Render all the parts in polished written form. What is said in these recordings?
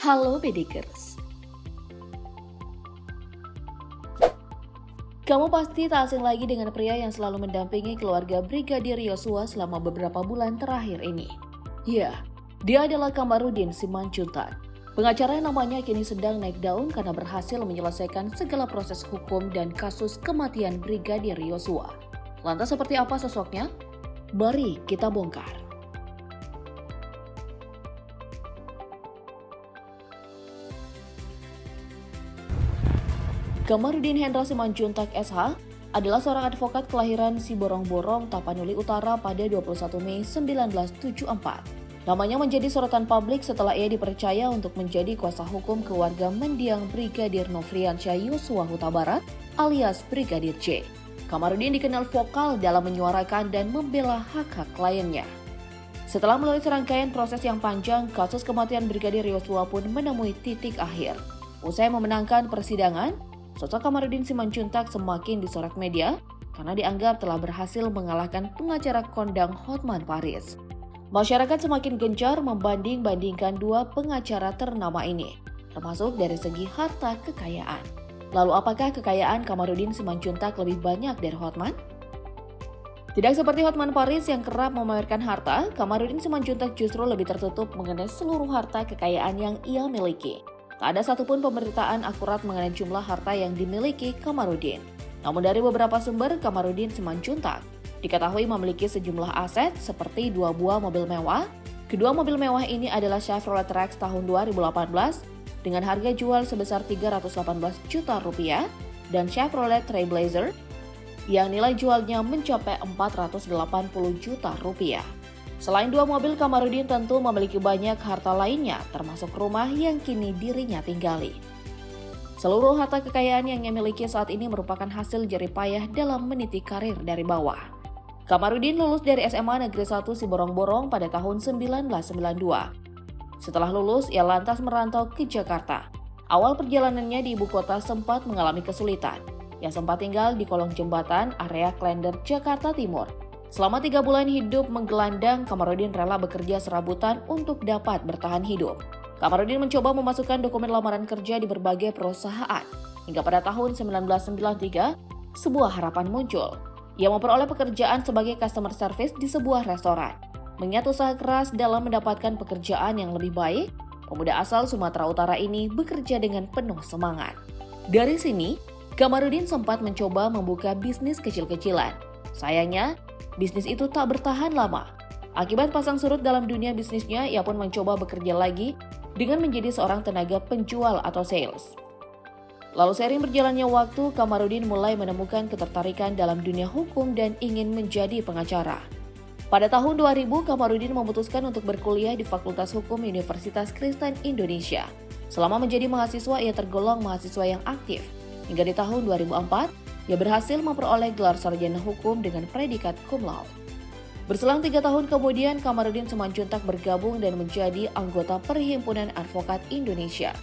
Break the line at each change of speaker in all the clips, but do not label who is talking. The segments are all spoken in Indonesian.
Halo Bedikers. Kamu pasti tak asing lagi dengan pria yang selalu mendampingi keluarga Brigadir Yosua selama beberapa bulan terakhir ini. Ya, dia adalah Kamarudin Simanjuntak. Pengacara yang namanya kini sedang naik daun karena berhasil menyelesaikan segala proses hukum dan kasus kematian Brigadir Yosua. Lantas seperti apa sosoknya? Mari kita bongkar. Kamarudin Hendra Simanjuntak SH adalah seorang advokat kelahiran Siborong-Borong, Tapanuli Utara pada 21 Mei 1974. Namanya menjadi sorotan publik setelah ia dipercaya untuk menjadi kuasa hukum keluarga mendiang Brigadir Nofriansyah Yosua Huta Barat alias Brigadir J. Kamarudin dikenal vokal dalam menyuarakan dan membela hak-hak kliennya. Setelah melalui serangkaian proses yang panjang, kasus kematian Brigadir Yosua pun menemui titik akhir. Usai memenangkan persidangan, sosok Kamarudin Simanjuntak semakin disorot media karena dianggap telah berhasil mengalahkan pengacara kondang Hotman Paris. Masyarakat semakin gencar membanding-bandingkan dua pengacara ternama ini, termasuk dari segi harta kekayaan. Lalu apakah kekayaan Kamarudin Simanjuntak lebih banyak dari Hotman? Tidak seperti Hotman Paris yang kerap memamerkan harta, Kamarudin Simanjuntak justru lebih tertutup mengenai seluruh harta kekayaan yang ia miliki. Tak ada satupun pemberitaan akurat mengenai jumlah harta yang dimiliki Kamarudin. Namun dari beberapa sumber, Kamarudin Simanjuntak diketahui memiliki sejumlah aset seperti 2 buah mobil mewah. Kedua mobil mewah ini adalah Chevrolet Trax tahun 2018 dengan harga jual sebesar 318 juta rupiah dan Chevrolet Trailblazer yang nilai jualnya mencapai 480 juta rupiah. Selain dua mobil, Kamarudin tentu memiliki banyak harta lainnya, termasuk rumah yang kini dirinya tinggali. Seluruh harta kekayaan yang ia miliki saat ini merupakan hasil jerih payah dalam meniti karir dari bawah. Kamarudin lulus dari SMA Negeri 1 Siborong-Borong pada tahun 1992. Setelah lulus, ia lantas merantau ke Jakarta. Awal perjalanannya di ibu kota sempat mengalami kesulitan. Ia sempat tinggal di kolong jembatan area Klender, Jakarta Timur. Selama 3 bulan hidup menggelandang, Kamarudin rela bekerja serabutan untuk dapat bertahan hidup. Kamarudin mencoba memasukkan dokumen lamaran kerja di berbagai perusahaan. Hingga pada tahun 1993, sebuah harapan muncul. Ia memperoleh pekerjaan sebagai customer service di sebuah restoran. Mengingat usaha keras dalam mendapatkan pekerjaan yang lebih baik, pemuda asal Sumatera Utara ini bekerja dengan penuh semangat. Dari sini, Kamarudin sempat mencoba membuka bisnis kecil-kecilan. Sayangnya, bisnis itu tak bertahan lama. Akibat pasang surut dalam dunia bisnisnya, ia pun mencoba bekerja lagi dengan menjadi seorang tenaga penjual atau sales. Lalu seiring berjalannya waktu, Kamarudin mulai menemukan ketertarikan dalam dunia hukum dan ingin menjadi pengacara. Pada tahun 2000, Kamarudin memutuskan untuk berkuliah di Fakultas Hukum Universitas Kristen Indonesia. Selama menjadi mahasiswa, ia tergolong mahasiswa yang aktif. Hingga di tahun 2004, ia berhasil memperoleh gelar sarjana hukum dengan predikat cum laude. Berselang 3 tahun kemudian, Kamarudin Simanjuntak bergabung dan menjadi anggota Perhimpunan Advokat Indonesia.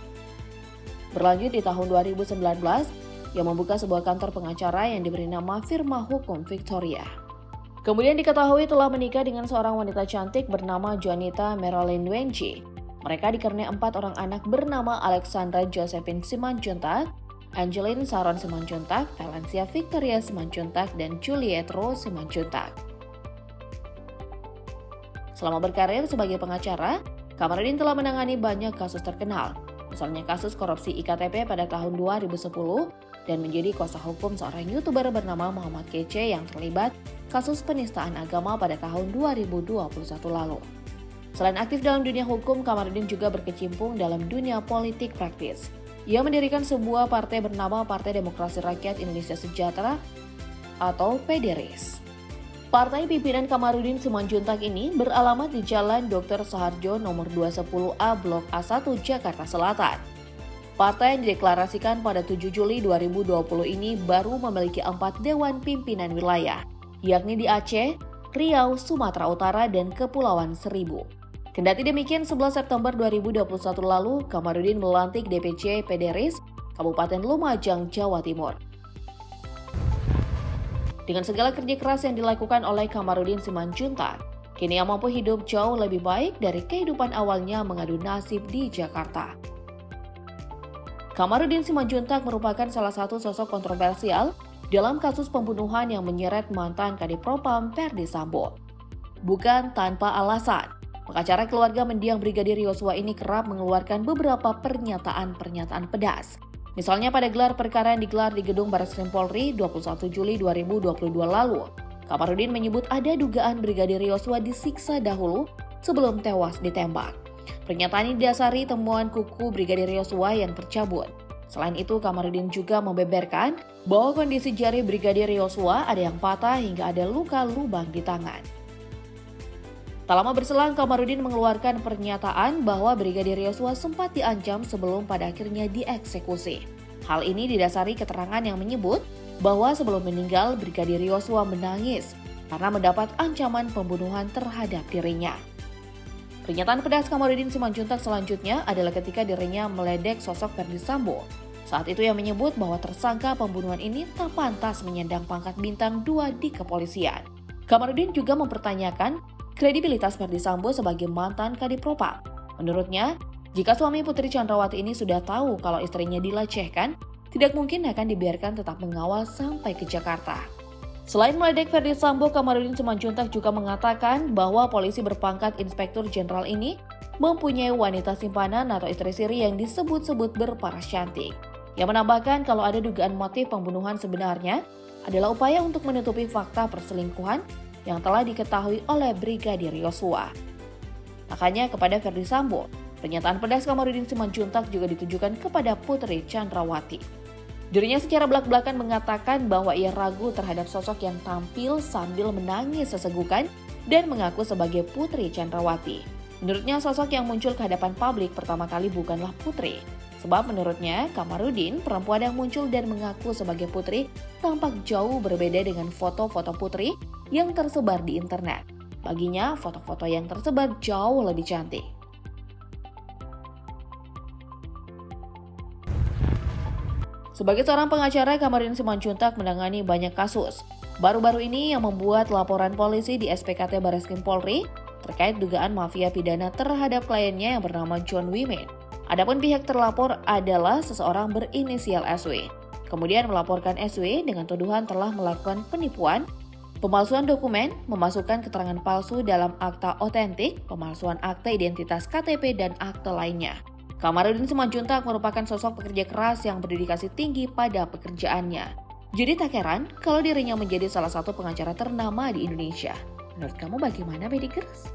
Berlanjut di tahun 2019, ia membuka sebuah kantor pengacara yang diberi nama Firma Hukum Victoria. Kemudian diketahui telah menikah dengan seorang wanita cantik bernama Juanita Marilyn Wenji. Mereka dikaruniai 4 orang anak bernama Alexandra Josephine Simanjuntak, Angeline Sharon Simanjuntak, Valencia Victoria Simanjuntak, dan Juliet Rose Simanjuntak. Selama berkarir sebagai pengacara, Kamarudin telah menangani banyak kasus terkenal, misalnya kasus korupsi IKTP pada tahun 2010 dan menjadi kuasa hukum seorang YouTuber bernama Muhammad Kece yang terlibat kasus penistaan agama pada tahun 2021 lalu. Selain aktif dalam dunia hukum, Kamarudin juga berkecimpung dalam dunia politik praktis. Ia mendirikan sebuah partai bernama Partai Demokrasi Rakyat Indonesia Sejahtera atau PDRIS. Partai pimpinan Kamarudin Simanjuntak ini beralamat di Jalan Dr. Saharjo nomor 210A Blok A1 Jakarta Selatan. Partai yang dideklarasikan pada 7 Juli 2020 ini baru memiliki 4 dewan pimpinan wilayah, yakni di Aceh, Riau, Sumatera Utara, dan Kepulauan Seribu. Kendati demikian, 11 September 2021 lalu, Kamarudin melantik DPC PDRIS Kabupaten Lumajang, Jawa Timur. Dengan segala kerja keras yang dilakukan oleh Kamarudin Simanjuntak, kini ia mampu hidup jauh lebih baik dari kehidupan awalnya mengadu nasib di Jakarta. Kamarudin Simanjuntak merupakan salah satu sosok kontroversial dalam kasus pembunuhan yang menyeret mantan Kadif Propam Ferdy Sambo. Bukan tanpa alasan, pengacara keluarga mendiang Brigadir Yosua ini kerap mengeluarkan beberapa pernyataan pedas. Misalnya pada gelar perkara yang digelar di Gedung Barreskrim Polri 21 Juli 2022 lalu, Kamarudin menyebut ada dugaan Brigadir Yosua disiksa dahulu sebelum tewas ditembak. Pernyataan ini didasari temuan kuku Brigadir Yosua yang tercabut. Selain itu, Kamarudin juga membeberkan bahwa kondisi jari Brigadir Yosua ada yang patah hingga ada luka lubang di tangan. Tak lama berselang, Kamarudin mengeluarkan pernyataan bahwa Brigadir Yosua sempat diancam sebelum pada akhirnya dieksekusi. Hal ini didasari keterangan yang menyebut bahwa sebelum meninggal, Brigadir Yosua menangis karena mendapat ancaman pembunuhan terhadap dirinya. Pernyataan pedas Kamarudin Simanjuntak selanjutnya adalah ketika dirinya meledek sosok Ferdy Sambo. Saat itu ia menyebut bahwa tersangka pembunuhan ini tak pantas menyandang pangkat bintang 2 di kepolisian. Kamarudin juga mempertanyakan kredibilitas Ferdy Sambo sebagai mantan Kadif Propam. Menurutnya, jika suami Putri Chandrawati ini sudah tahu kalau istrinya dilecehkan, tidak mungkin akan dibiarkan tetap mengawal sampai ke Jakarta. Selain meledek Ferdy Sambo, Kamarudin Simanjuntak juga mengatakan bahwa polisi berpangkat Inspektur Jenderal ini mempunyai wanita simpanan atau istri siri yang disebut-sebut berparas cantik. Ia menambahkan kalau ada dugaan motif pembunuhan sebenarnya adalah upaya untuk menutupi fakta perselingkuhan yang telah diketahui oleh Brigadir Yosua. Makanya kepada Ferdy Sambo, pernyataan pedas Kamarudin Simanjuntak juga ditujukan kepada Putri Chandrawati. Dirinya secara belak-belakan mengatakan bahwa ia ragu terhadap sosok yang tampil sambil menangis sesegukan dan mengaku sebagai Putri Chandrawati. Menurutnya sosok yang muncul ke hadapan publik pertama kali bukanlah Putri. Sebab menurutnya Kamarudin, perempuan yang muncul dan mengaku sebagai Putri tampak jauh berbeda dengan foto-foto Putri yang tersebar di internet. Baginya, foto-foto yang tersebar jauh lebih cantik. Sebagai seorang pengacara, Kamarudin Simanjuntak menangani banyak kasus. Baru-baru ini yang membuat laporan polisi di SPKT Barreskrim Polri terkait dugaan mafia pidana terhadap kliennya yang bernama John Wimin. Adapun pihak terlapor adalah seseorang berinisial SW. Kemudian melaporkan SW dengan tuduhan telah melakukan penipuan, pemalsuan dokumen, memasukkan keterangan palsu dalam akta otentik, pemalsuan akta identitas KTP, dan akte lainnya. Kamarudin Simanjuntak merupakan sosok pekerja keras yang berdedikasi tinggi pada pekerjaannya. Jadi tak heran kalau dirinya menjadi salah satu pengacara ternama di Indonesia. Menurut kamu bagaimana, Bedikers?